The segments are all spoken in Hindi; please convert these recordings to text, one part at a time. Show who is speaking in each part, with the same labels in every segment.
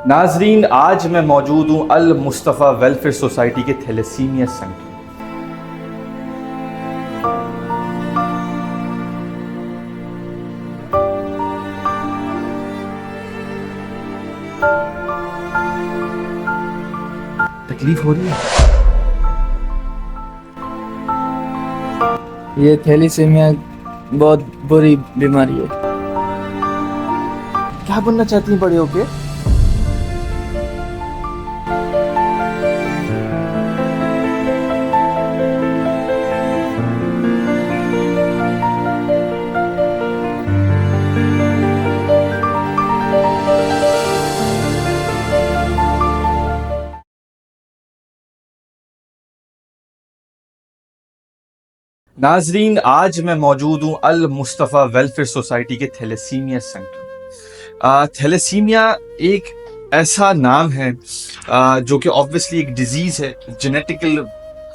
Speaker 1: नाजरीन, आज मैं मौजूद हूँ अल मुस्तफ़ा वेलफेयर सोसाइटी के थैलेसीमिया सेंटर। तकलीफ हो रही है?
Speaker 2: ये थैलेसीमिया बहुत बुरी बीमारी है।
Speaker 1: क्या बनना चाहती हैं बड़े होके? नाजरीन, आज मैं मौजूद हूँ अल मुस्तफ़ा वेलफेयर सोसाइटी के थैलेसीमिया सेंटर। थैलेसीमिया एक ऐसा नाम है जो कि ऑब्वियसली एक डिजीज़ है, जेनेटिकल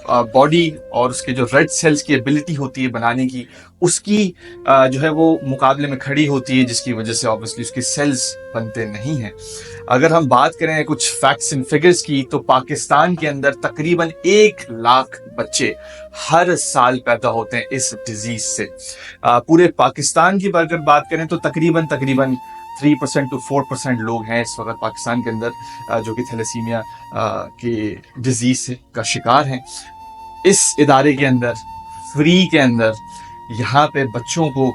Speaker 1: बॉडी और उसके जो रेड सेल्स की एबिलिटी होती है बनाने की, उसकी जो है वो मुकाबले में खड़ी होती है, जिसकी वजह से ऑब्वियसली उसके सेल्स बनते नहीं हैं। अगर हम बात करें कुछ फैक्ट्स एंड फिगर्स की, तो पाकिस्तान के अंदर तकरीबन 1 लाख बच्चे हर साल पैदा होते हैं इस डिजीज से। पूरे पाकिस्तान की अगर बात करें तो तकरीबन 3% to 4% लोग हैं इस वक्त पाकिस्तान के अंदर जो कि थैलेसीमिया के डिजीज से का शिकार हैं। इस इदारे के अंदर फ्री के अंदर यहाँ पे बच्चों को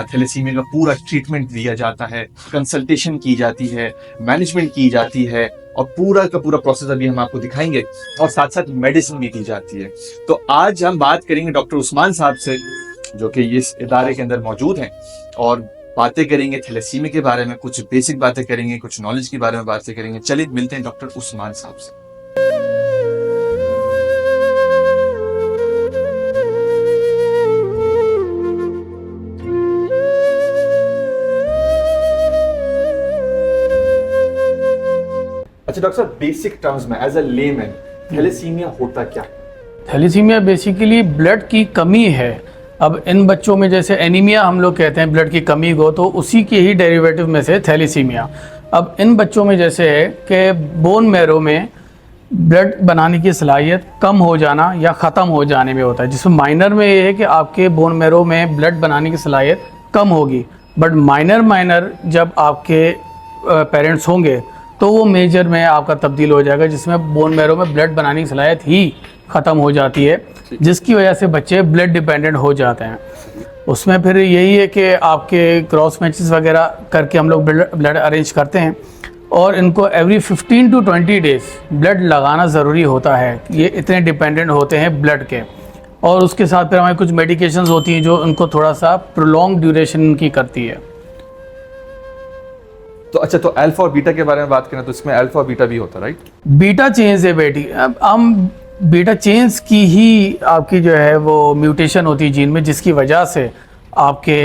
Speaker 1: थैलेसीमिया का पूरा ट्रीटमेंट दिया जाता है, कंसल्टेशन की जाती है, मैनेजमेंट की जाती है और पूरा का पूरा प्रोसेस अभी हम आपको दिखाएंगे, और साथ साथ मेडिसिन भी दी जाती है। तो आज हम बात करेंगे डॉक्टर उस्मान साहब से, जो कि इस इदारे के अंदर मौजूद हैं, और बातें करेंगे थैलेसीमिया के बारे में, कुछ बेसिक बातें करेंगे, कुछ नॉलेज के बारे में बातें करेंगे। चलिए मिलते हैं डॉक्टर उस्मान साहब से। अच्छा डॉक्टर साहब, बेसिक टर्म्स में एज अ लेमैन थैलेसीमिया होता क्या?
Speaker 3: थैलेसीमिया बेसिकली ब्लड की कमी है। अब इन बच्चों में जैसे एनीमिया हम लोग कहते हैं ब्लड की कमी को, तो उसी के ही डेरिवेटिव में से थैलेसीमिया। अब इन बच्चों में जैसे है कि बोन मैरो में ब्लड बनाने की सलाहियत कम हो जाना या ख़त्म हो जाने में होता है, जिसमें माइनर में ये है कि आपके बोन मैरो में ब्लड बनाने की सलाहियत कम होगी, बट माइनर जब आपके पेरेंट्स होंगे तो वो मेजर में आपका तब्दील हो जाएगा, जिसमें बोन मैरो में ब्लड बनाने की सलाहियत ही ख़त्म हो जाती है, जिसकी वजह से बच्चे ब्लड डिपेंडेंट हो जाते हैं। उसमें फिर यही है कि आपके क्रॉस मैचेस वगैरह करके हम लोग ब्लड अरेंज करते हैं, और इनको एवरी 15 to 20 डेज़ ब्लड लगाना ज़रूरी होता है। ये इतने डिपेंडेंट होते हैं ब्लड के। और उसके साथ फिर हमारी कुछ मेडिकेशंस होती हैं जो उनको थोड़ा सा प्रोलॉन्ग ड्यूरेशन की करती है।
Speaker 1: तो अच्छा, तो अल्फा और बीटा के बारे में बात करें तो इसमें अल्फा और बीटा भी होता है, राइट?
Speaker 3: बीटा चेंज है बेटी। अब हम बीटा चेंज की ही आपकी जो है वो म्यूटेशन होती है जीन में, जिसकी वजह से आपके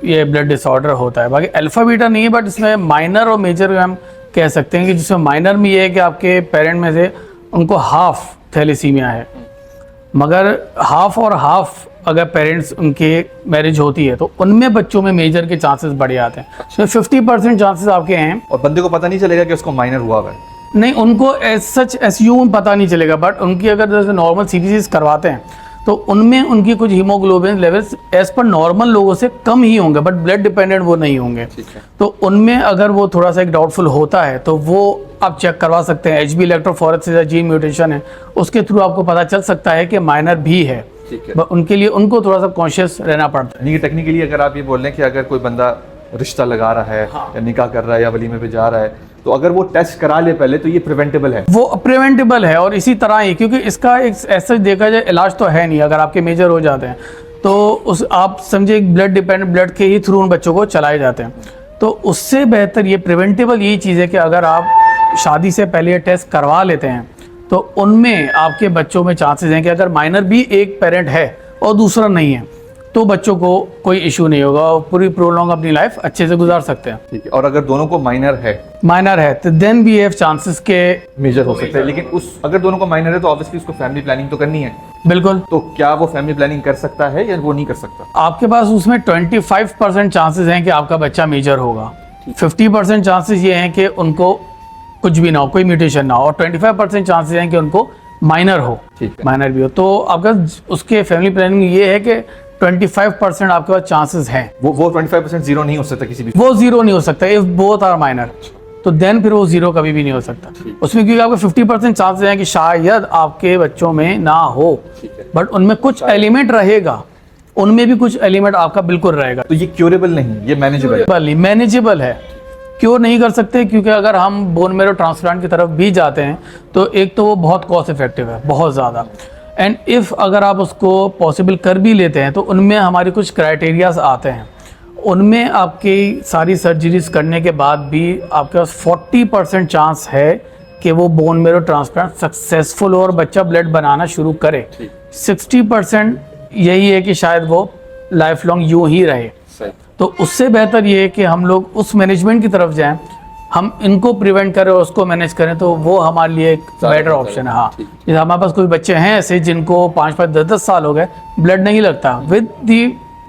Speaker 3: ये ब्लड डिसऑर्डर होता है। बाकी अल्फा बीटा नहीं है, बट इसमें माइनर और मेजर हम कह सकते हैं कि जिसमें माइनर में ये है कि आपके पेरेंट में से उनको हाफ थैलेसीमिया है, मगर हाफ और हाफ अगर पेरेंट्स उनके मैरिज होती है तो उनमें बच्चों में मेजर के चांसेस बढ़ जाते हैं। तो 50% चांसेस आपके हैं।
Speaker 1: और बंदे को पता नहीं चलेगा कि उसको माइनर हुआ है?
Speaker 3: नहीं, उनको एज सच एस्यूम पता नहीं चलेगा, बट उनकी अगर जैसे नॉर्मल सीबीसी करवाते हैं तो उनमें उनकी कुछ haemoglobin levels as per normal लोगों से कम ही होंगे, बट ब्लड डिपेंडेंट वो नहीं होंगे। तो उनमें अगर वो थोड़ा सा एक डाउटफुल होता है तो वो आप चेक करवा सकते हैं। HB इलेक्ट्रोफोरेसिस या जीन म्यूटेशन है, उसके थ्रू आपको पता चल सकता है कि माइनर भी है। उनके लिए उनको थोड़ा सा कॉन्शियस रहना पड़ता है।
Speaker 1: टेक्निकली अगर आप ये बोल रहे हैं कि अगर कोई बंदा रिश्ता लगा रहा है, हाँ, या निकाह कर रहा है या वलीमे पे जा रहा है, तो अगर वो टेस्ट करा ले पहले, तो ये प्रिवेंटेबल है? वो
Speaker 3: प्रिवेंटेबल है, और इसी तरह ही, क्योंकि इसका एक ऐसा देखा जाए इलाज तो है नहीं। अगर आपके मेजर हो जाते हैं तो उस आप समझे ब्लड डिपेंडेंट ब्लड के ही थ्रू उन बच्चों को चलाए जाते हैं। तो उससे बेहतर ये प्रिवेंटेबल यही चीज़ है कि अगर आप शादी से पहले ये टेस्ट करवा लेते हैं तो उनमें आपके बच्चों में चांसेस हैं कि अगर माइनर भी एक पेरेंट है और दूसरा नहीं है तो बच्चों को कोई इशू नहीं होगा और पूरी प्रोलॉन्ग अपनी लाइफ अच्छे से गुजार सकते हैं।
Speaker 1: ठीक है। और अगर दोनों को माइनर है
Speaker 3: तो देन वी हैव चांसेस के
Speaker 1: मेजर हो सकते हैं। लेकिन अगर दोनों को माइनर है तो ऑब्वियसली उसको फैमिली प्लानिंग तो करनी है।
Speaker 3: बिल्कुल।
Speaker 1: तो क्या वो फैमिली प्लानिंग कर सकता है या वो नहीं कर सकता?
Speaker 3: आपके पास उसमें 25% चांसेस हैं कि आपका बच्चा मेजर होगा। 50% चांसेस ये हैं कि उनको कुछ भी ना हो, कोई म्यूटेशन ना हो, और 25% चांसेस हैं कि उनको माइनर हो,
Speaker 1: ठीक है।
Speaker 3: माइनर भी हो। तो आपका उसके फैमिली प्लानिंग ये है कि 25% आपके पास चांसेस हैं,
Speaker 1: वो 25% जीरो नहीं हो सकता किसी भी।
Speaker 3: वो जीरो नहीं हो सकता इफ बोथ आर माइनर, तो देन फिर वो जीरो कभी भी नहीं हो सकता उसमें, क्योंकि आपके 50% चांसेस हैं कि शायद आपके बच्चों में ना हो, बट उनमें कुछ एलिमेंट रहेगा, उनमें भी कुछ एलिमेंट आपका बिल्कुल रहेगा।
Speaker 1: तो ये क्योरेबल नहीं, ये मैनेजेबल है।
Speaker 3: मैनेजेबल है, क्योर नहीं कर सकते, क्योंकि अगर हम बोन मेरो ट्रांसप्लांट की तरफ भी जाते हैं तो एक तो वो बहुत कॉस्ट इफेक्टिव है, बहुत ज़्यादा, एंड इफ़ अगर आप उसको पॉसिबल कर भी लेते हैं तो उनमें हमारे कुछ क्राइटेरियाज आते हैं, उनमें आपकी सारी सर्जरीज करने के बाद भी आपके पास 40% चांस है कि वो बोन मेरो ट्रांसप्लांट सक्सेसफुल हो और बच्चा ब्लड बनाना शुरू करे। 60% यही है कि शायद वो लाइफ लॉन्ग यूँ ही रहे। तो उससे बेहतर ये है कि हम लोग उस मैनेजमेंट की तरफ जाएं, हम इनको प्रिवेंट करें और उसको मैनेज करें, तो वो हमारे लिए एक बेटर ऑप्शन है। हाँ, जैसे हमारे पास कोई बच्चे हैं ऐसे जिनको 5-5, 10-10 साल हो गए, ब्लड नहीं लगता, with the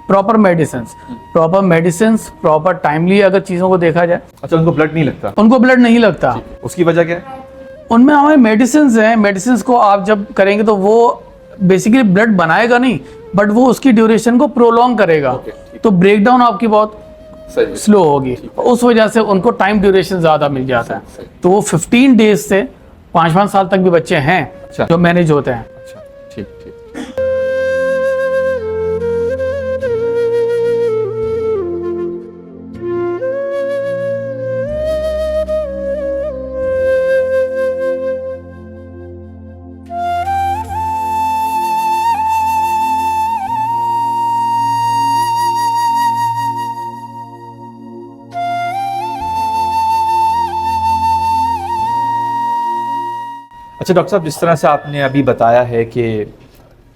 Speaker 3: proper medicine proper timely अगर चीज़ों को देखा जाए।
Speaker 1: अच्छा, उनको ब्लड नहीं लगता?
Speaker 3: उनको ब्लड नहीं लगता,
Speaker 1: उसकी वजह क्या है?
Speaker 3: उनमें हमारे मेडिसिन हैं, मेडिसिन को आप जब करेंगे तो वो बेसिकली ब्लड बनाएगा नहीं, बट वो उसकी ड्यूरेशन को प्रोलॉन्ग करेगा, तो ब्रेक डाउन आपकी बहुत स्लो होगी, उस वजह से उनको टाइम ड्यूरेशन ज़्यादा मिल जाता है। तो वो 15 डेज से 5-5 साल तक भी बच्चे हैं जो मैनेज होते हैं।
Speaker 1: अच्छा, ठीक ठीक। अच्छा डॉक्टर साहब, जिस तरह से आपने अभी बताया है कि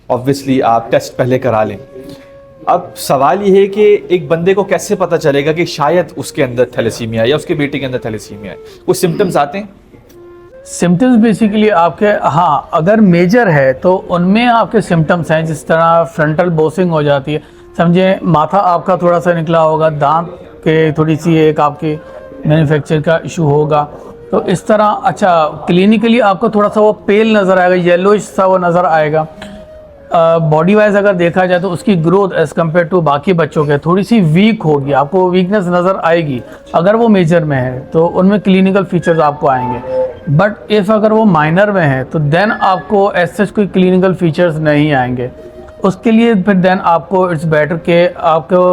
Speaker 1: ऑब्वियसली आप टेस्ट पहले करा लें, अब सवाल ये है कि एक बंदे को कैसे पता चलेगा कि शायद उसके अंदर थैलेसीमिया या उसके बेटे के अंदर थैलेसीमिया है? कुछ सिम्टम्स आते हैं?
Speaker 3: सिम्टम्स बेसिकली आपके, हाँ, अगर मेजर है तो उनमें आपके सिम्टम्स हैं, जिस तरह फ्रंटल बोसिंग हो जाती है, समझे माथा आपका थोड़ा सा निकला होगा, दांत के थोड़ी सी एक आपकी मैन्युफैक्चर का इशू होगा, तो इस तरह। अच्छा, क्लिनिकली आपको थोड़ा सा वो पेल नज़र आएगा, येलोइश सा वो नज़र आएगा। बॉडी वाइज अगर देखा जाए तो उसकी ग्रोथ एज़ कम्पेयर टू बाकी बच्चों के थोड़ी सी वीक होगी, आपको वीकनेस नज़र आएगी अगर वो मेजर में है, तो उनमें क्लिनिकल फीचर्स आपको आएंगे। बट इफ़ अगर वो माइनर में है तो देन आपको एज सच कोई क्लिनिकल फीचर्स नहीं आएंगे। उसके लिए फिर देन आपको इट्स बेटर कि आपको,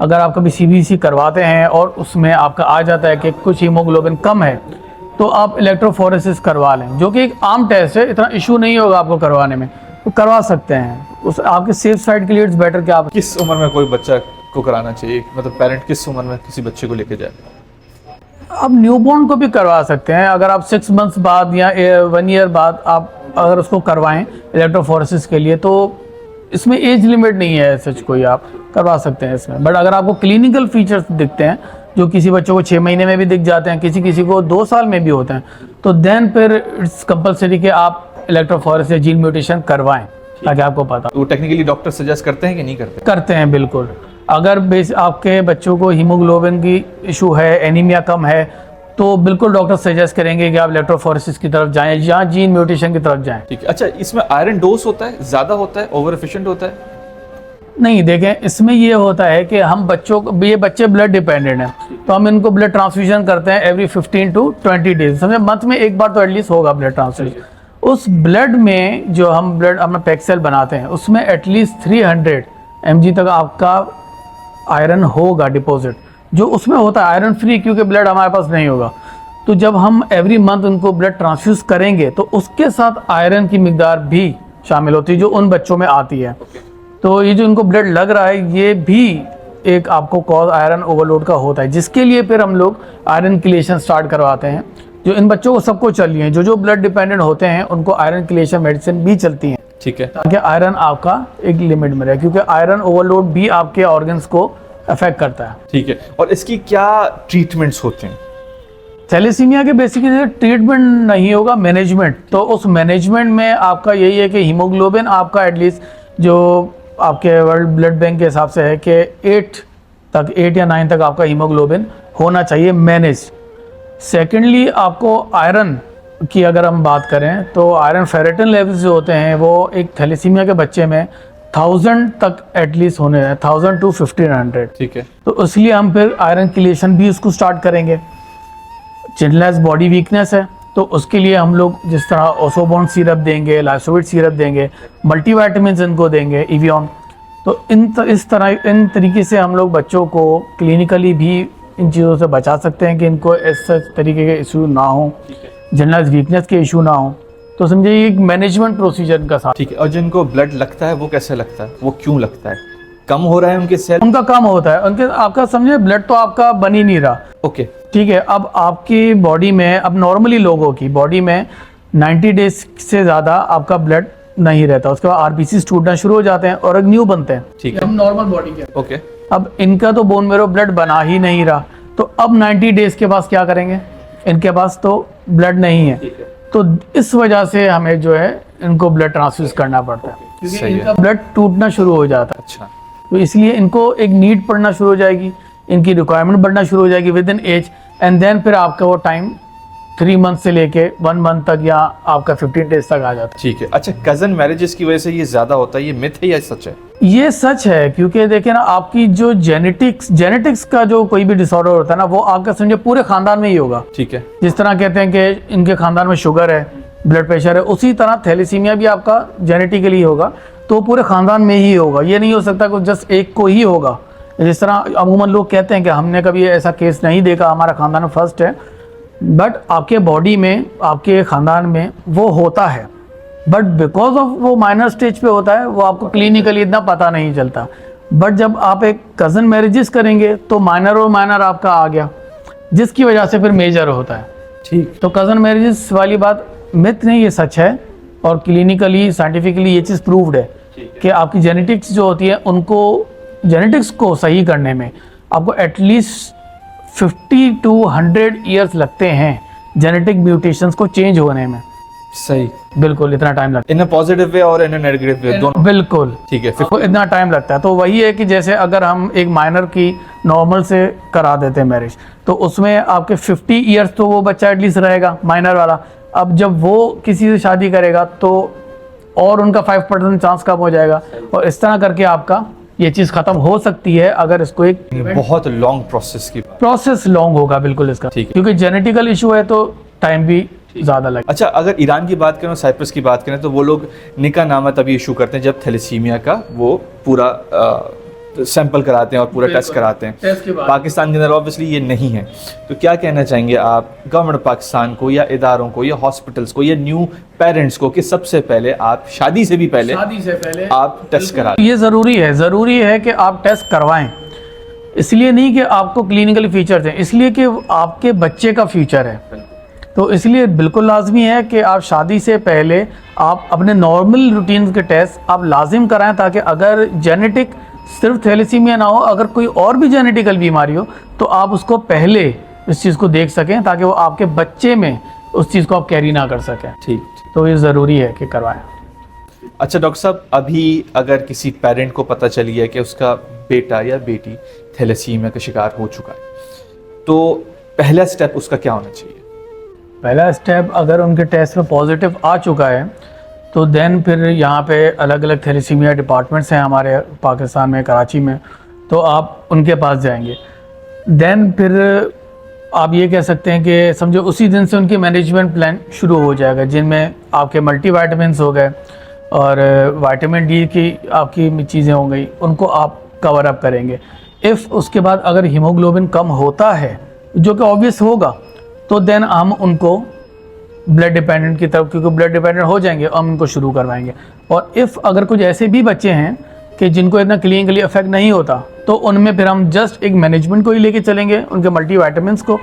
Speaker 3: अगर आप कभी CBC करवाते हैं और उसमें आपका आ जाता है कि कुछ हीमोग्लोबिन कम है, तो आप इलेक्ट्रोफोरेसिस करवा लें, जो कि एक आम टेस्ट है, इतना इशू नहीं होगा आपको करवाने में, तो करवा सकते हैं। उस आपके सेफ साइड के लिए इट्स बेटर कि आप।
Speaker 1: किस उम्र में कोई बच्चा को कराना चाहिए, मतलब पेरेंट किस उम्र में किसी बच्चे को लेके जाए?
Speaker 3: आप न्यूबॉर्न को भी करवा सकते हैं, अगर आप 6 मंथ्स बाद या 1 ईयर बाद आप अगर उसको करवाएं इलेक्ट्रोफोरेसिस के लिए, तो इसमें एज लिमिट नहीं है सच, कोई आप करवा सकते हैं इसमें। बट अगर आपको क्लिनिकल फीचर्स दिखते हैं, जो किसी बच्चों को 6 महीने में भी दिख जाते हैं, किसी को 2 साल में भी होते हैं, तो देन फिर इट्स कंपलसरी कि आप इलेक्ट्रोफोरेसिस या जीन म्यूटेशन करवाएं, ताकि आपको पता।
Speaker 1: वो टेक्निकली डॉक्टर सजेस्ट करते हैं कि नहीं करते?
Speaker 3: करते हैं बिल्कुल। अगर आपके बच्चों को हीमोग्लोबिन की इशू है, एनीमिया कम है, तो बिल्कुल डॉक्टर सजेस्ट करेंगे कि आप इलेक्ट्रोफोरेसिस की तरफ जाएं या जीन म्यूटेशन की तरफ जाएं।
Speaker 1: ठीक है। अच्छा, इसमें आयरन डोज होता है, ज़्यादा होता है, ओवर एफिशिएंट होता है?
Speaker 3: नहीं, देखें, इसमें ये होता है कि हम बच्चों को, ये बच्चे ब्लड डिपेंडेंट हैं, तो हम इनको ब्लड ट्रांसफ्यूजन करते हैं एवरी 15 to 20 डेज, समझे, मंथ में एक बार तो एटलीस्ट होगा ब्लड ट्रांसफ्यूजन। उस ब्लड में जो हम ब्लड अपना पैक्सेल बनाते हैं, उसमें एटलीस्ट 300 mg तक आपका आयरन होगा डिपॉजिट, जो उसमें होता है आयरन फ्री, क्योंकि ब्लड हमारे पास नहीं होगा। तो जब हम एवरी मंथ उनको ब्लड ट्रांसफ्यूज करेंगे तो उसके साथ आयरन की मिकदार भी शामिल होती है, जो उन बच्चों में आती है। तो ये जो इनको ब्लड लग रहा है, ये भी एक आपको कॉज आयरन ओवरलोड का होता है, जिसके लिए फिर हम लोग आयरन किलेशन स्टार्ट करवाते हैं, जो इन बच्चों को सबको चल है, जो ब्लड डिपेंडेंट होते हैं उनको आयरन किलेशन मेडिसिन भी चलती हैं।
Speaker 1: ठीक है,
Speaker 3: ताकि आयरन आपका एक लिमिट में रहे, क्योंकि आयरन ओवरलोड भी आपके ऑर्गन्स को अफेक्ट करता है।
Speaker 1: ठीक है। और इसकी क्या ट्रीटमेंट्स होते हैं?
Speaker 3: थैलेसीमिया के बेसिकली ट्रीटमेंट नहीं होगा, मैनेजमेंट। तो उस मैनेजमेंट में आपका यही है कि हीमोग्लोबिन आपका एटलीस्ट, जो आपके वर्ल्ड ब्लड बैंक के हिसाब से है कि 8 या 9 तक आपका हीमोग्लोबिन होना चाहिए मैनेज। सेकेंडली आपको आयरन की अगर हम बात करें तो आयरन फेरेटिन लेवल्स जो होते हैं वो एक थैलेसीमिया के बच्चे में 1000 तक एटलीस्ट होने हैं, 1000 to 1500।
Speaker 1: ठीक है।
Speaker 3: तो इसलिए हम फिर आयरन किलेशन भी उसको स्टार्ट करेंगे। चिनलेस बॉडी वीकनेस है तो उसके लिए हम लोग जिस तरह ओसोबॉन्ड सिरप देंगे, लाइसोविट सिरप देंगे, मल्टीविटामिन इनको देंगे, इवियन। तो इस तरीके से हम लोग बच्चों को क्लिनिकली भी इन चीज़ों से बचा सकते हैं कि इनको इस तरीके के इशू ना हो, जनरल वीकनेस के इशू ना हो। तो समझिए एक मैनेजमेंट प्रोसीजर का साथ।
Speaker 1: ठीक है। और जिनको ब्लड लगता है वो कैसे लगता है, वो क्यों लगता है? कम हो रहा है उनके सेल?
Speaker 3: उनका कम होता है, उनके आपका समझे ब्लड तो आपका बन ही नहीं रहा।
Speaker 1: ओके।
Speaker 3: ठीक है। अब आपकी बॉडी में, अब नॉर्मली लोगों की बॉडी में 90 डेज से ज़्यादा आपका ब्लड नहीं रहता, उसके बाद आरबीसी टूटना शुरू हो जाते हैं और एक न्यू बनते हैं।
Speaker 1: ठीक है।
Speaker 3: हम नॉर्मल बॉडी के।
Speaker 1: ओके।
Speaker 3: अब इनका तो बोन मेरो ब्लड बना ही नहीं रहा, तो अब 90 डेज के पास क्या करेंगे? इनके पास तो ब्लड नहीं है, तो इस वजह से हमें जो है इनको ब्लड ट्रांसफ्यूज करना पड़ता है, क्योंकि
Speaker 1: सही है।
Speaker 3: इनका ब्लड टूटना शुरू हो जाता है।
Speaker 1: अच्छा।
Speaker 3: तो इसलिए इनको एक नीड पड़ना शुरू हो जाएगी, इनकी रिक्वायरमेंट बढ़ना शुरू हो जाएगी within age, and then फिर आपका वो टाइम 3 मंथ से लेके 1 मंथ तक या आपका 15 डेज तक आ जाता है।
Speaker 1: ठीक है। अच्छा, कजन मैरिजेस की वजह से ये ज्यादा होता है, ये मिथ है या सच है?
Speaker 3: ये सच है, क्योंकि देखिए ना, आपकी जो जेनेटिक्स का जो कोई भी डिसऑर्डर होता है ना, वो आपका समझे पूरे खानदान में ही होगा।
Speaker 1: ठीक है।
Speaker 3: जिस तरह कहते हैं कि इनके खानदान में शुगर है, ब्लड प्रेशर है, उसी तरह थैलेसीमिया भी आपका जेनेटिकली होगा, तो पूरे खानदान में ही होगा। ये नहीं हो सकता कि जस्ट एक को ही होगा। जिस तरह अमूमन लोग कहते हैं कि हमने कभी ऐसा केस नहीं देखा, हमारा खानदान में फर्स्ट है, बट आपके बॉडी में, आपके खानदान में वो होता है, बट बिकॉज ऑफ वो माइनर स्टेज पे होता है, वो आपको क्लिनिकली इतना पता नहीं चलता। बट जब आप एक कज़न मैरिजेस करेंगे तो माइनर और माइनर आपका आ गया, जिसकी वजह से फिर मेजर होता है।
Speaker 1: ठीक।
Speaker 3: तो कज़न मैरिजेस वाली बात मिथ नहीं, ये सच है, और क्लिनिकली साइंटिफिकली ये चीज़ प्रूव्ड है कि आपकी जेनेटिक्स जो होती है, उनको जेनेटिक्स को सही करने में आपको एटलीस्ट 50 to 100 ईयर्स लगते हैं जेनेटिक म्यूटेशंस को चेंज होने में।
Speaker 1: सही।
Speaker 3: बिल्कुल इतना टाइम लगता
Speaker 1: इन अ पॉजिटिव वे और इन अ नेगेटिव वे,
Speaker 3: है।
Speaker 1: दोनों।
Speaker 3: बिल्कुल।
Speaker 1: ठीक है।
Speaker 3: तो इतना टाइम लगता है। तो वही है कि जैसे अगर हम एक माइनर की नॉर्मल से करा देते हैं मैरिज, तो उसमें आपके 50 ईयर्स तो वो बच्चा एटलीस्ट रहेगा, माइनर वाला। अब जब वो किसी से शादी करेगा तो और उनका 5% चांस कम हो जाएगा, और इस तरह करके आपका ये चीज़ ख़त्म हो सकती है अगर इसको एक
Speaker 1: बहुत लॉन्ग प्रोसेस की
Speaker 3: प्रोसेस लॉन्ग होगा। बिल्कुल इसका,
Speaker 1: ठीक है।
Speaker 3: क्योंकि जेनेटिकल इशू है तो टाइम भी ज़्यादा लगेगा।
Speaker 1: अच्छा, अगर ईरान की बात करें, साइप्रस की बात करें, तो वो लोग निकाह नामा तभी इशू करते हैं जब थैलेसीमिया का वो पूरा सैंपल कराते हैं और पूरा टेस्ट कराते हैं।
Speaker 3: टेस्ट के बाद
Speaker 1: पाकिस्तान के अंदर ऑब्वियसली ये नहीं है। तो क्या कहना चाहेंगे आप गवर्नमेंट पाकिस्तान को, या इदारों को, या हॉस्पिटल्स को, या न्यू पेरेंट्स को, कि सबसे पहले आप शादी से पहले आप टेस्ट करा दें?
Speaker 3: ये ज़रूरी है कि आप टेस्ट करवाएं। इसलिए नहीं कि आपको क्लिनिकल फीचर्स हैं, इसलिए कि आपके बच्चे का फ्यूचर है। तो इसलिए बिल्कुल लाजमी है कि आप शादी से पहले आप अपने नॉर्मल रूटीन के टेस्ट आप लाजिम कराएं, ताकि अगर जेनेटिक सिर्फ थैलेसीमिया ना हो, अगर कोई और भी जेनेटिकल बीमारी हो, तो आप उसको पहले इस चीज़ को देख सकें, ताकि वो आपके बच्चे में उस चीज़ को आप कैरी ना कर सकें।
Speaker 1: ठीक।
Speaker 3: तो ये ज़रूरी है कि करवाएं।
Speaker 1: अच्छा डॉक्टर साहब, अभी अगर किसी पेरेंट को पता चली है कि उसका बेटा या बेटी थैलेसीमिया का शिकार हो चुका है, तो पहला स्टेप उसका क्या होना चाहिए?
Speaker 3: पहला स्टेप, अगर उनके टेस्ट में पॉजिटिव आ चुका है, तो देन फिर यहाँ पे अलग अलग थैलेसीमिया डिपार्टमेंट्स हैं हमारे पाकिस्तान में, कराची में, तो आप उनके पास जाएंगे। देन फिर आप ये कह सकते हैं कि समझो उसी दिन से उनकी मैनेजमेंट प्लान शुरू हो जाएगा, जिनमें आपके मल्टीविटामिन्स हो गए और विटामिन डी की आपकी चीज़ें हो गई, उनको आप कवर अप करेंगे। इफ़ उसके बाद अगर हीमोग्लोबिन कम होता है, जो कि ऑब्वियस होगा, तो देन हम उनको ब्लड डिपेंडेंट की तरफ, क्योंकि ब्लड डिपेंडेंट हो जाएंगे, हम उनको शुरू करवाएंगे। और इफ़ अगर कुछ ऐसे भी बच्चे हैं कि जिनको इतना क्लिनिकली इफेक्ट नहीं होता, तो उनमें फिर हम जस्ट एक मैनेजमेंट को ही लेके चलेंगे, उनके मल्टीविटामिन्स को,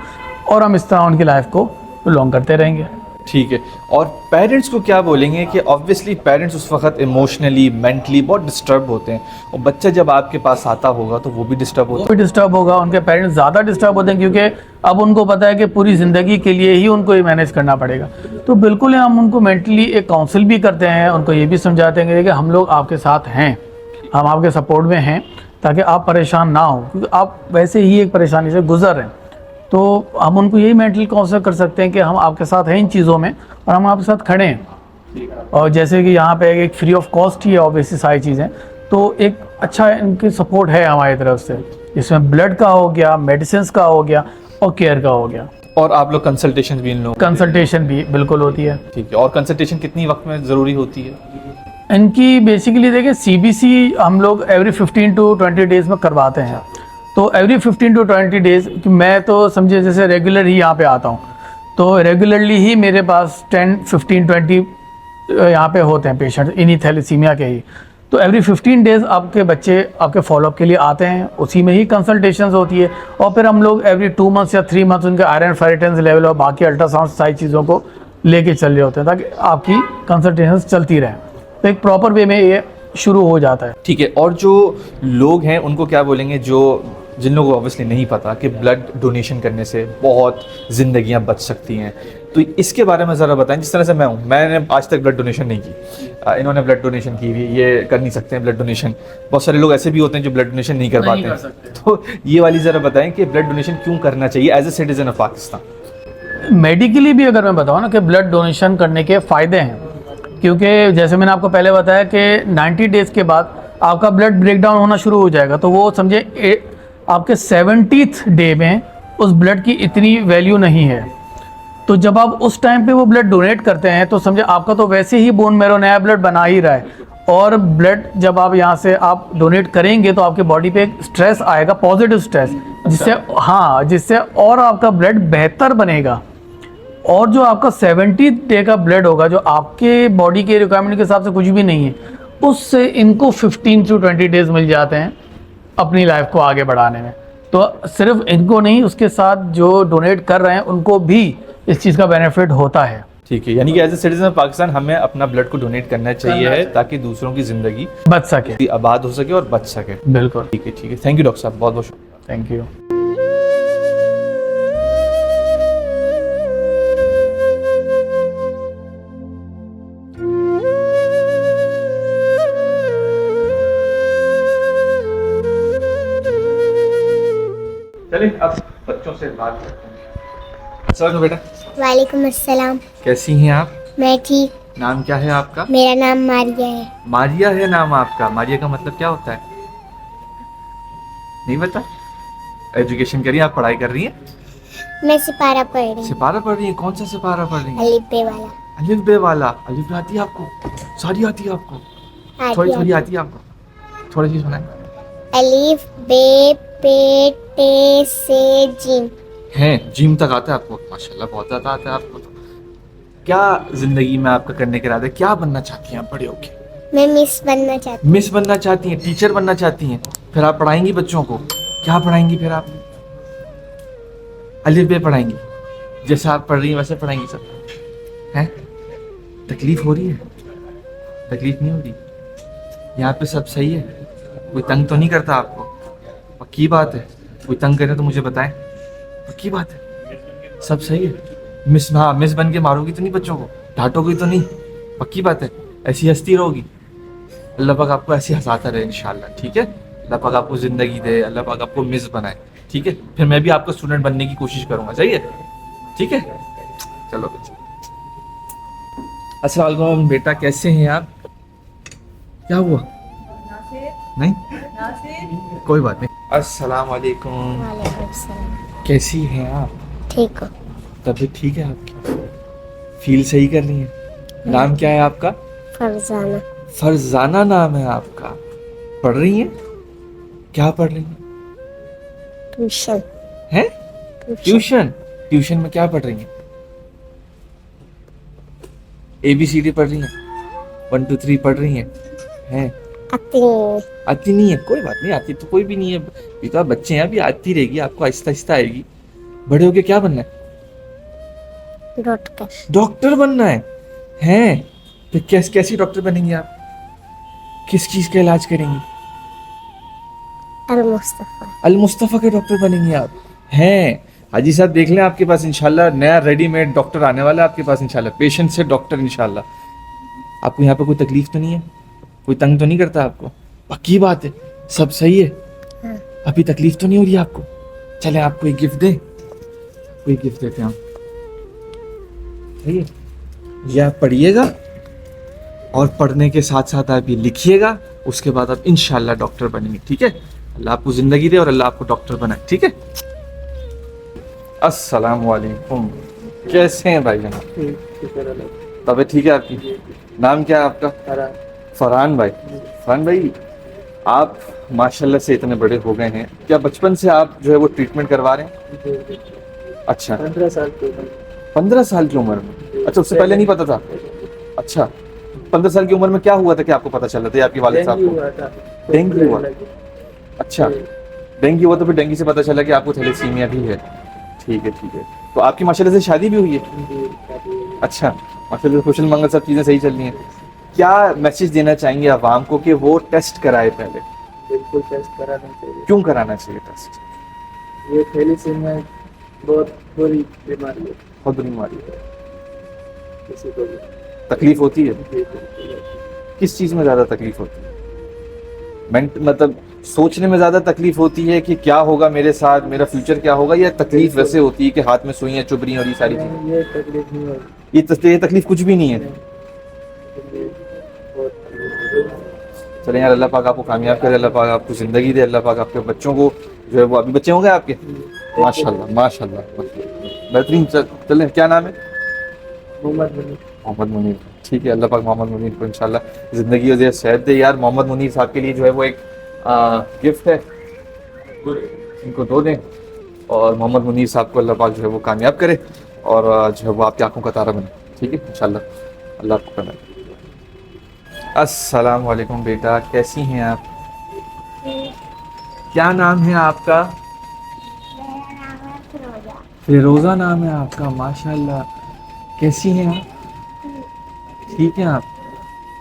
Speaker 3: और हम इस तरह उनकी लाइफ को लॉन्ग करते रहेंगे।
Speaker 1: ठीक है। और पेरेंट्स को क्या बोलेंगे कि ऑब्वियसली पेरेंट्स उस वक्त इमोशनली, मेंटली बहुत डिस्टर्ब होते हैं, और बच्चा जब आपके पास आता होगा तो वो भी डिस्टर्ब
Speaker 3: होगा, उनके पेरेंट्स ज़्यादा डिस्टर्ब होते हैं, क्योंकि अब उनको पता है कि पूरी ज़िंदगी के लिए ही उनको ये मैनेज करना पड़ेगा। तो बिल्कुल हम उनको मेंटली एक काउंसिल भी करते हैं, उनको ये भी समझाते हैं कि हम लोग आपके साथ हैं, हम आपके सपोर्ट में हैं, ताकि आप परेशान ना हो, क्योंकि आप वैसे ही एक परेशानी से गुजर रहे हैं। तो हम उनको यही मेंटल काउंसलर कर सकते हैं कि हम आपके साथ हैं इन चीज़ों में और हम आपके साथ खड़े हैं। और जैसे कि यहाँ पे एक फ्री ऑफ कॉस्ट ही है ऑब्वियसली सारी चीज़ें, तो एक अच्छा इनकी सपोर्ट है हमारी तरफ से, जिसमें ब्लड का हो गया, मेडिसिन का हो गया और केयर का हो गया।
Speaker 1: और आप लोग कंसल्टेशन भी इन लोगों
Speaker 3: कंसल्टेशन भी बिल्कुल होती है।
Speaker 1: ठीक है, और कंसल्टेशन कितनी वक्त में ज़रूरी होती है?
Speaker 3: इनकी बेसिकली देखिए CBC हम लोग एवरी 15 to 20 डेज़ में करवाते हैं। तो एवरी 15 to 20 डेज़, मैं तो समझिए जैसे रेगुलर ही यहाँ पे आता हूँ, तो रेगुलरली ही मेरे पास 10, 15, 20 यहाँ पे होते हैं पेशेंट इन्हीं थैलेसीमिया के ही। तो एवरी 15 डेज़ आपके बच्चे आपके फॉलोअप के लिए आते हैं, उसी में ही कंसल्टेशंस होती है। और फिर हम लोग एवरी 2 मंथ्स या 3 मंथ्स उनके आयरन फेरिटेंस लेवल और बाकी अल्ट्रासाउंड सारी चीज़ों को लेके चल रहे होते हैं, ताकि आपकी कंसल्टेशंस चलती रहें। तो एक प्रॉपर वे में ये शुरू हो जाता है।
Speaker 1: ठीक है, और जो लोग हैं उनको क्या बोलेंगे, जो जिन लोगों को ऑब्वियसली नहीं पता कि ब्लड डोनेशन करने से बहुत ज़िंदगियां बच सकती हैं, तो इसके बारे में ज़रा बताएं। जिस तरह से मैं हूँ, मैंने आज तक ब्लड डोनेशन नहीं की, इन्होंने ब्लड डोनेशन की हुई, ये कर नहीं सकते हैं ब्लड डोनेशन। बहुत सारे लोग ऐसे भी होते हैं जो ब्लड डोनेशन नहीं कर पाते हैं, तो ये वाली ज़रा बताएं कि ब्लड डोनेशन क्यों करना चाहिए as a citizen of Pakistan.
Speaker 3: Medically भी अगर मैं बताऊँ ना कि ब्लड डोनेशन करने के फ़ायदे हैं, क्योंकि जैसे मैंने आपको पहले बताया कि 90 डेज़ के बाद आपका ब्लड ब्रेकडाउन होना शुरू हो जाएगा। तो वो समझे आपके 70th डे में उस ब्लड की इतनी वैल्यू नहीं है। तो जब आप उस टाइम पे वो ब्लड डोनेट करते हैं तो समझे आपका तो वैसे ही बोन मैरो नया ब्लड बना ही रहा है, और ब्लड जब आप यहाँ से आप डोनेट करेंगे तो आपके बॉडी पे एक स्ट्रेस आएगा, पॉजिटिव स्ट्रेस, जिससे और आपका ब्लड बेहतर बनेगा। और जो आपका 70th डे का ब्लड होगा, जो आपके बॉडी के रिक्वायरमेंट के हिसाब से कुछ भी नहीं है, उससे इनको 15 to 20 डेज़ मिल जाते हैं अपनी लाइफ को आगे बढ़ाने में। तो सिर्फ इनको नहीं, उसके साथ जो डोनेट कर रहे हैं उनको भी इस चीज़ का बेनिफिट होता है।
Speaker 1: ठीक है, यानी कि as a citizen of Pakistan हमें अपना ब्लड को डोनेट करना चाहिए है, ताकि दूसरों की ज़िंदगी
Speaker 3: बच सके,
Speaker 1: आबाद हो सके और बच सके।
Speaker 3: बिल्कुल।
Speaker 1: ठीक है, थैंक यू डॉक्टर साहब, बहुत बहुत शुक्रिया।
Speaker 3: Thank you.
Speaker 1: चलिए अब बच्चों से बात करते हैं। अस्सलाम बेटा।
Speaker 4: वालेकुम अस्सलाम।
Speaker 1: कैसी हैं आप?
Speaker 4: मैं ठीक।
Speaker 1: नाम क्या है आपका?
Speaker 4: मेरा नाम मारिया है।
Speaker 1: मारिया है नाम आपका? मारिया का मतलब क्या होता है? नहीं पता? एजुकेशन करिए, आप पढ़ाई कर रही हैं?
Speaker 4: मैं सिपारा पढ़ रही हूँ।
Speaker 1: सिपारा पढ़ रही हैं? कौन सा सिपारा पढ़ रही हैं?
Speaker 4: अलिफ बे वाला।
Speaker 1: अलिफ बे वाला। अलिफ बे आती है आपको? सारी आती है आपको? थोड़ी थोड़ी आती है आपको? थोड़ी सी सुनाए।
Speaker 4: अलिफ बे पे टे से जिम।
Speaker 1: हैं, जिम तक आता है आपको? माशाल्लाह, बहुत ज़्यादा आता है आपको। तो क्या जिंदगी में आपका करने के इरादे, क्या बनना चाहती हैं आप बड़े होके?
Speaker 4: मैं मिस बनना चाहती
Speaker 1: मिस बनना चाहती हैं, टीचर बनना चाहती हैं, फिर आप पढ़ाएंगी बच्चों को? क्या पढ़ाएंगी फिर आप? अलिफ बे पढ़ाएंगी, जैसे आप पढ़ रही हैं वैसे पढ़ाएंगी सब? हैं? तकलीफ हो रही है? तकलीफ नहीं हो रही? यहाँ पे सब सही है? कोई तंग तो नहीं करता आपको? पक्की बात है, कोई तंग करे तो मुझे बताएं। पक्की बात है, सब सही है? मिस, हाँ, मिस बन के मारोगी तो नहीं बच्चों को? डांटोगी तो नहीं? पक्की बात है? ऐसी हंसती रहोगी? अल्लाह पाक आपको ऐसी हंसाता रहे इंशाल्लाह, ठीक है? अल्लाह पाक आपको ज़िंदगी दे, अल्लाह पाक आपको मिस बनाए, ठीक है? फिर मैं भी आपका स्टूडेंट बनने की कोशिश करूँगा, सही है? ठीक है, चलो बच्चे। अस्सलाम वालेकुम बेटा, कैसे हैं आप? क्या हुआ? नहीं, कोई बात नहीं। अस्सलाम वालेकुम,
Speaker 4: वालेकुम अस्सलाम।
Speaker 1: कैसी हैं आप?
Speaker 4: ठीक हो?
Speaker 1: तबीयत ठीक है आपकी? फील सही कर रही हैं? नाम क्या है आपका?
Speaker 4: फरजाना।
Speaker 1: फरजाना नाम है आपका। पढ़ रही हैं? क्या पढ़ रही हैं?
Speaker 4: ट्यूशन।
Speaker 1: हैं? ट्यूशन? ट्यूशन में क्या पढ़ रही हैं? ABCD पढ़ रही हैं? 1 2 3 पढ़ रही हैं? हैं? आती नहीं है? कोई बात नहीं, आती तो कोई भी नहीं है, ये तो आप बच्चे हैं, अभी आती रहेगी आपको, आहिस्ता आहिस्ता आएगी। बड़े होके क्या बनना है?
Speaker 4: डॉक्टर।
Speaker 1: डॉक्टर बनना है? हैं? तो कैसी डॉक्टर बनेंगी आप? किस चीज का इलाज करेंगी?
Speaker 4: अल मुस्तफा।
Speaker 1: अल मुस्तफा के डॉक्टर बनेंगी आप? हैं? हाजी साहब देख लें, आपके पास इंशाल्लाह नया रेडीमेड डॉक्टर आने वाला है आपके पास इंशाल्लाह, पेशेंट से डॉक्टर इंशाल्लाह। आपको यहाँ पे कोई तकलीफ तो नहीं है? कोई तंग तो नहीं करता आपको? पक्की बात है, सब सही है?
Speaker 4: हाँ।
Speaker 1: अभी तकलीफ तो नहीं हो रही आपको? चले आपको एक गिफ्ट दें, कोई गिफ्ट देते हैं हम, ठीक है? ये आप पढ़िएगा और पढ़ने के साथ साथ आप ये लिखिएगा, उसके बाद आप इंशाल्लाह डॉक्टर बनेंगे, ठीक है? अल्लाह आपको ज़िंदगी दे और अल्लाह आपको डॉक्टर बनाए, ठीक है? अस्सलाम वालेकुम, कैसे हैं भाई जनाब? तबीयत ठीक है आपकी? नाम क्या है आपका? फरहान भाई। फरहान भाई, आप माशाल्लाह से इतने बड़े हो गए हैं, क्या बचपन से आप जो है वो ट्रीटमेंट करवा रहे हैं? अच्छा,
Speaker 2: 15 साल की उम्र
Speaker 1: 15 साल की उम्र में? अच्छा, उससे पहले नहीं पता था? अच्छा, 15 साल की उम्र में क्या हुआ था कि आपको पता चला था या आपके वालिद साहब को?
Speaker 2: हुआ था।
Speaker 1: डेंगू हुआ? अच्छा, डेंगू हुआ तो फिर डेंगू से पता चला कि आपको थैलेसीमिया भी है। ठीक है, ठीक है। तो आपकी माशाल्लाह से शादी भी हुई है? अच्छा, माशाल्लाह खुशल मंगल सब चीज़ें सही चल रही हैं। क्या मैसेज देना चाहेंगे आवाम को कि वो टेस्ट कराए पहले?
Speaker 2: बिल्कुल टेस्ट कराना चाहिए।
Speaker 1: क्यों कराना चाहिए टेस्ट?
Speaker 2: ये थैलेसीमिया बहुत बुरी बीमारी है,
Speaker 1: बहुत बुरी बीमारी है।
Speaker 2: किसी को भी
Speaker 1: तकलीफ होती है?
Speaker 2: बिल्कुल।
Speaker 1: किस चीज़ में ज़्यादा तकलीफ होती है? मतलब सोचने में ज़्यादा तकलीफ होती है कि क्या होगा मेरे साथ, मेरा फ्यूचर क्या होगा, या तकलीफ वैसे होती है कि हाथ में सुइयां चुभ रही हैं और ये सारी चीज़ें?
Speaker 2: ये तकलीफ नहीं होगी।
Speaker 1: ये तकलीफ कुछ भी नहीं है। चलें यार, अल्लाह पाक आपको कामयाब करे, अल्लाह पाक आपको ज़िंदगी दे, अल्लाह पाक आपके बच्चों को जो है वो, अभी बच्चे होंगे आपके? माशाल्लाह माशाल्लाह, बेहतरीन। चलें, क्या नाम है? मोहम्मद मुनीर। ठीक है, अल्लाह पाक मोहम्मद मुनीर को इंशाल्लाह ज़िंदगी और सेहत दे। यार मोहम्मद मुनीर साहब के लिए जो है वो एक गिफ्ट है, इनको दो दें और मोहम्मद मुनीर साहब को अल्लाह पाक जो है वो कामयाब करे और जो है वो आपकी आंखों का तारा बने, ठीक है इंशाल्लाह। अल्लाह आपको करना। अस्सलाम वालेकुम बेटा, कैसी हैं आप? क्या नाम है आपका?
Speaker 4: मेरा नाम है फिरोजा।
Speaker 1: फिरोज़ा नाम है आपका, माशाल्लाह। कैसी हैं आप? ठीक है आप?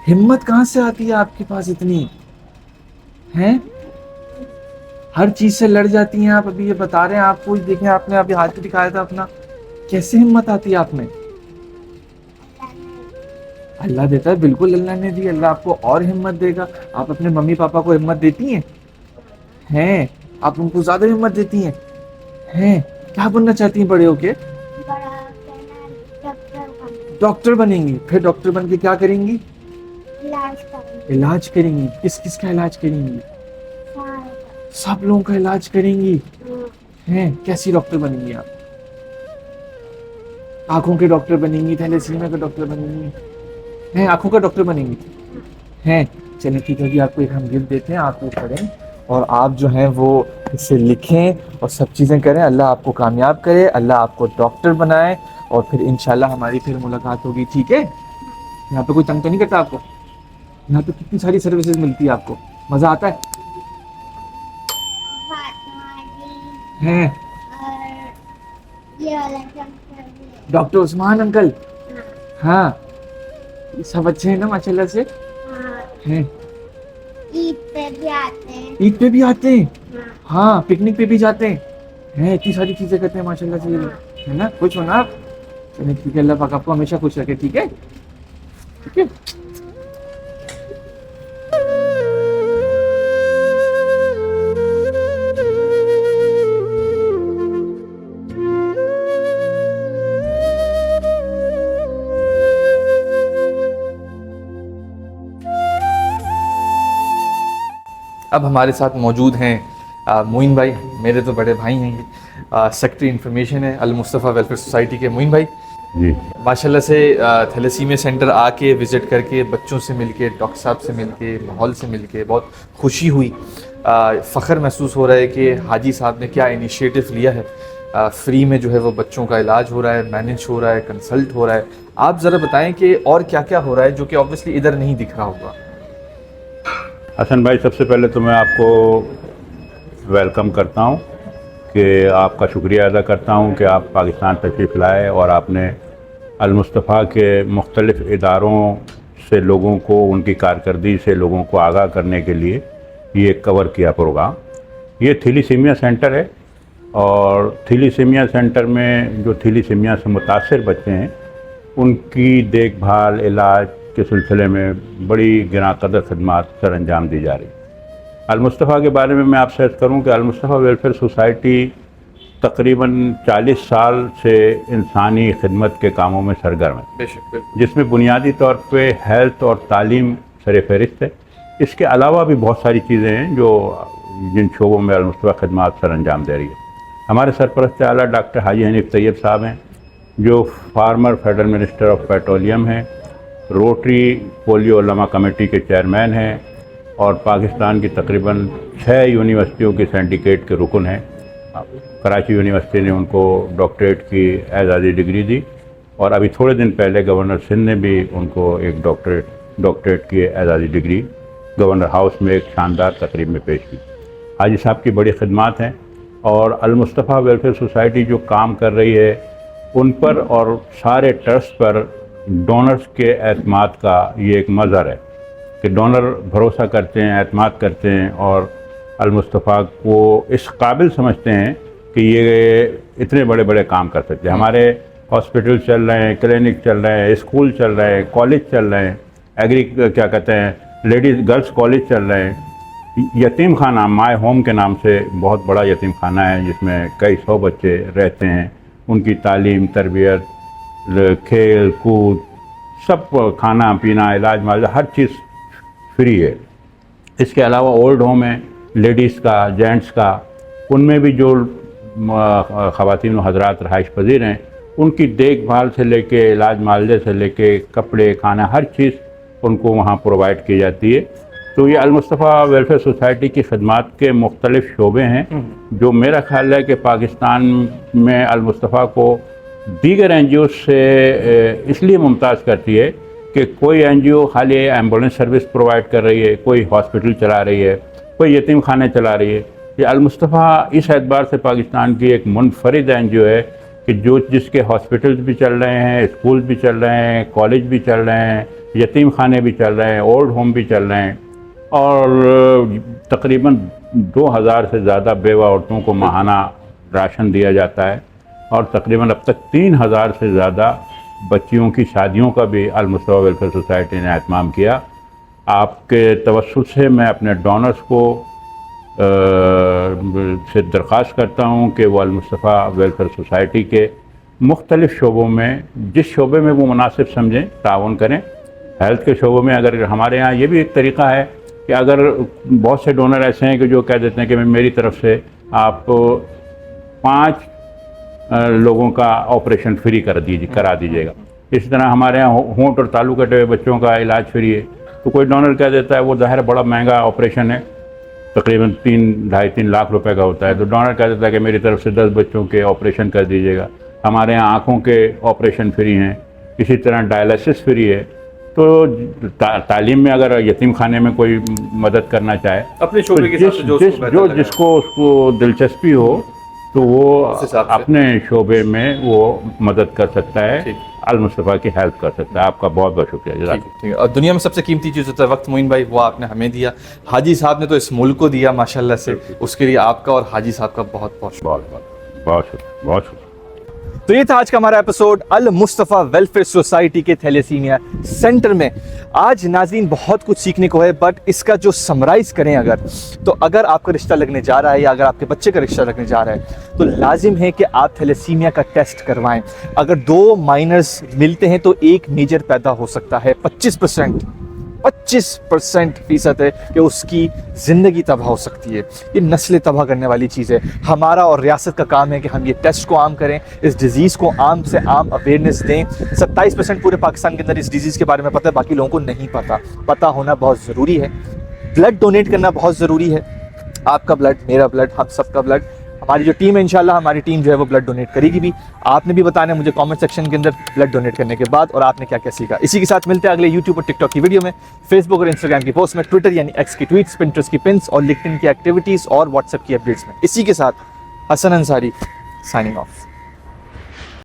Speaker 1: हिम्मत कहाँ से आती है आपके पास इतनी? हैं? हर चीज से लड़ जाती हैं आप, अभी ये बता रहे हैं आपको, देखें आपने अभी हाथ दिखाया था अपना, कैसे हिम्मत आती है आप में? अल्लाह देता है, बिल्कुल अल्लाह ने दी, अल्लाह आपको और हिम्मत देगा। आप अपने मम्मी पापा को हिम्मत देती हैं? हैं? आप उनको ज्यादा हिम्मत देती हैं? हैं? क्या बनना चाहती हैं बड़े होके? डॉक्टर बनेंगी। फिर डॉक्टर बन के क्या करेंगी? इलाज करेंगी। किस किस का इलाज करेंगी? सब लोगों का इलाज करेंगी। हैं? कैसी डॉक्टर बनेंगी आप? आंखों के डॉक्टर बनेंगी, थैलेसीमिया का डॉक्टर बनेंगी? हैं? आंखों का डॉक्टर बनेंगी? हैं? चलिए ठीक है, अभी आपको एक हम गिफ्ट देते हैं, आप वो करें और आप जो हैं वो इसे लिखें और सब चीज़ें करें। अल्लाह आपको कामयाब करे, अल्लाह आपको डॉक्टर बनाए और फिर इंशाल्लाह हमारी फिर मुलाकात होगी, ठीक है? यहाँ पे कोई तंग तो नहीं करता आपको? यहाँ पे कितनी सारी सर्विसेज मिलती है आपको, मज़ा आता है? हैं? Doctor Usman uncle? हाँ, ये सब अच्छे हैं ना माशाल्लाह से? हैं?
Speaker 4: ईद पे भी आते हैं।
Speaker 1: ईद पे भी आते हैं? हाँ, पिकनिक पे भी जाते हैं? इतनी सारी चीजें करते हैं माशाल्लाह से ये लोग, है ना? खुश हो ना आप? चलिए ठीक है, अल्लाह पाक आपको हमेशा खुश रखे, ठीक है? ठीक है। अब हमारे साथ मौजूद हैं मोइन भाई, मेरे तो बड़े भाई हैं ये, सेक्रेटरी इंफॉर्मेशन है अल मुस्तफ़ा वेलफेयर सोसाइटी के। मोइन भाई
Speaker 5: जी,
Speaker 1: माशाल्लाह से थैलेसीमिया सेंटर आके विज़िट करके बच्चों से मिलके, डॉक्टर साहब से मिलके, माहौल से मिलके बहुत खुशी हुई। फ़ख्र महसूस हो रहा है कि हाजी साहब ने क्या इनिशिएटिव लिया है। फ्री में जो है वो बच्चों का इलाज हो रहा है, मैनेज हो रहा है, कंसल्ट हो रहा है। आप ज़रा बताएं कि और क्या क्या हो रहा है जो कि ऑब्वियसली इधर नहीं दिख रहा होगा।
Speaker 5: हसन भाई, सबसे पहले तो मैं आपको वेलकम करता हूं कि आपका शुक्रिया अदा करता हूं कि आप पाकिस्तान तशरीफ़ लाए और आपने अल मुस्तफ़ा के मुख्तलिफ़ इदारों से लोगों को, उनकी कारकर्दगी से लोगों को आगाह करने के लिए ये कवर किया प्रोग्राम। ये थैलेसीमिया सेंटर है और थैलेसीमिया सेंटर में जो थैलेसीमिया से मुतासर बच्चे हैं उनकी देखभाल, इलाज के सिलसिले में बड़ी गिरा कदर खदमात सर अंजाम दी जा रही। अल मुस्तफ़ा के बारे में मैं आपसे अर्ज़ करूँ कि अल मुस्तफ़ा वेलफेयर सोसाइटी तकरीबन 40 साल से इंसानी खिदमत के कामों में सरगर्म है,
Speaker 1: बेशक बिल्कुल।
Speaker 5: जिसमें बुनियादी तौर पे हेल्थ और तालीम सर-ए-फ़हरिस्त है। इसके अलावा भी बहुत सारी चीज़ें हैं जो जिन शोबों में अल-मुस्तफ़ा खिदमत सर अंजाम दे रही है। हमारे सरपरस्त आला डॉक्टर हाजी हनीफ तैयब साहब हैं, जो farmer federal minister of petroleum हैं, रोटरी पोलियो उलमा कमेटी के चेयरमैन हैं और पाकिस्तान की तकरीबन 6 यूनिवर्सिटियों के सिंडिकेट के रुकन हैं। कराची यूनिवर्सिटी ने उनको डॉक्टरेट की एजाज़ी डिग्री दी और अभी थोड़े दिन पहले गवर्नर सिंध ने भी उनको एक डॉक्टरेट की एजाज़ी डिग्री गवर्नर हाउस में एक शानदार तकरीब में पेश की। हाजी साहब की बड़ी खिदमत हैं और अल-मुस्तफ़ा वेलफेयर सोसाइटी जो काम कर रही है उन पर और सारे ट्रस्ट पर डोनर्स के एतमाद का ये एक मज़हर है कि डोनर भरोसा करते हैं, एतमाद करते हैं और अल-मुस्तफ़ा को इस काबिल समझते हैं कि ये इतने बड़े बड़े काम कर सकते हैं। हमारे हॉस्पिटल चल रहे हैं, क्लिनिक चल रहे हैं, स्कूल चल रहे हैं, कॉलेज चल रहे हैं, क्या कहते हैं लेडीज़ गर्ल्स कॉलेज चल रहे हैं। यतीम खाना माय होम के नाम से बहुत बड़ा यतीम खाना है जिसमें कई 100 बच्चे रहते हैं। उनकी तालीम, तरबियत, खेल कूद सब, खाना पीना, इलाज मुआवजा हर चीज़ फ्री है। इसके अलावा ओल्ड होम है लेडीज़ का, जेंट्स का, उनमें भी जो ख़वातीन व हज़रात रहाइश पज़ीर हैं उनकी देखभाल से लेके इलाज मुआवजे से लेके कपड़े, खाना हर चीज़ उनको वहाँ प्रोवाइड की जाती है। तो ये अल-मुस्तफ़ा वेलफेयर सोसाइटी की खिदमत के मुख्तलिफ़ शोबे हैं जो मेरा ख्याल है कि पाकिस्तान में अल-मुस्तफ़ा को दीगर NGO से इसलिए मुमताज़ करती है कि कोई NGO खाली एम्बुलेंस सर्विस प्रोवाइड कर रही है, कोई हॉस्पिटल चला रही है, कोई यतीम खाने चला रही है। ये अल-मुस्तफ़ा इस एतबार से पाकिस्तान की एक मुनफरिद NGO है कि जो जिसके हॉस्पिटल्स भी चल रहे हैं, स्कूल भी चल रहे हैं, कॉलेज भी चल रहे हैं, यतीम खाने भी चल रहे हैं, ओल्ड होम भी चल रहे हैं और तकरीबन 2000 से ज़्यादा बेवा औरतों को माहाना राशन दिया जाता है और तकरीबन अब तक 3000 से ज़्यादा बच्चियों की शादियों का भी अल-मुस्तफ़ा वेलफेयर सोसाइटी ने एहतमाम किया। आपके तवस्सुत से मैं अपने डोनर्स को से दरख्वास्त करता हूँ कि वो अल-मुस्तफ़ा वेलफेयर सोसाइटी के मुख्तलिफ़ शोबों में जिस शोबे में वो मुनासिब समझें ताउन करें। हेल्थ के शोबों में अगर हमारे यहाँ ये भी एक तरीक़ा है कि अगर बहुत से डोनर ऐसे हैं कि जो कह देते हैं कि मेरी तरफ से आप 5 लोगों का ऑपरेशन फ्री करा दीजिएगा। इसी तरह हमारे यहाँ होंठ और तालू कटे हुए बच्चों का इलाज फ्री है। तो कोई डोनर कह देता है वो ज़ाहिर बड़ा महंगा ऑपरेशन है, तकरीबन 3-3.5 लाख रुपए का होता है, तो डोनर कह देता है कि मेरी तरफ से 10 बच्चों के ऑपरेशन कर दीजिएगा। हमारे यहाँ आँखों के ऑपरेशन फ्री हैं, इसी तरह डायलिसिस फ्री है। तो तालीम में अगर यतीम खाने में कोई मदद करना चाहे
Speaker 1: अपने शोबे के हिसाब से
Speaker 5: जो जिसको उसको दिलचस्पी हो तो वो अपने शोबे में वो मदद कर सकता है, अल-मुस्तफ़ा की हेल्प कर सकता है। आपका बहुत बहुत शुक्रिया।
Speaker 1: ठीक है। और दुनिया में सबसे कीमती चीज़ होता है वक्त, मोइन भाई, वो आपने हमें दिया, हाजी साहब ने तो इस मुल्क को दिया माशाल्लाह से, उसके लिए आपका और हाजी साहब का बहुत बहुत
Speaker 5: शुक्रिया।
Speaker 1: तो ये था आज का हमारा एपिसोड अल-मुस्तफ़ा वेलफेयर सोसाइटी के थैलेसीमिया सेंटर में। आज नाज़रीन बहुत कुछ सीखने को है, बट इसका जो समराइज़ करें अगर आपका रिश्ता लगने जा रहा है या अगर आपके बच्चे का रिश्ता लगने जा रहा है तो लाजिम है कि आप थैलेसीमिया का टेस्ट करवाएं। अगर 2 माइनर्स मिलते हैं तो एक मेजर पैदा हो सकता है। 25% फीसद है कि उसकी ज़िंदगी तबाह हो सकती है। ये नस्लें तबाह करने वाली चीज़ है। हमारा और रियासत का काम है कि हम ये टेस्ट को आम करें, इस डिज़ीज़ को आम से आम अवेयरनेस दें। 27% पूरे पाकिस्तान के अंदर इस डिज़ीज़ के बारे में पता है, बाकी लोगों को नहीं पता होना बहुत ज़रूरी है। ब्लड डोनेट करना बहुत ज़रूरी है। आपका ब्लड, मेरा ब्लड, हम सबका ब्लड। हमारी जो टीम है इंशाल्लाह, हमारी टीम जो है वो ब्लड डोनेट करेगी भी। आपने भी बताना है मुझे कमेंट सेक्शन के अंदर ब्लड डोनेट करने के बाद और आपने क्या क्या सीखा। इसी के साथ मिलते हैं अगले यूट्यूब और टिकटॉक की वीडियो में, फेसबुक और इंस्टाग्राम की पोस्ट में, ट्विटर यानी एक्स की ट्वीट्स, पिंटरेस्ट की पिन्स और लिंक्डइन की एक्टिविटीज़ और व्हाट्सएप की अपडेट्स में। इसी के साथ हसन अंसारी साइनिंग ऑफ।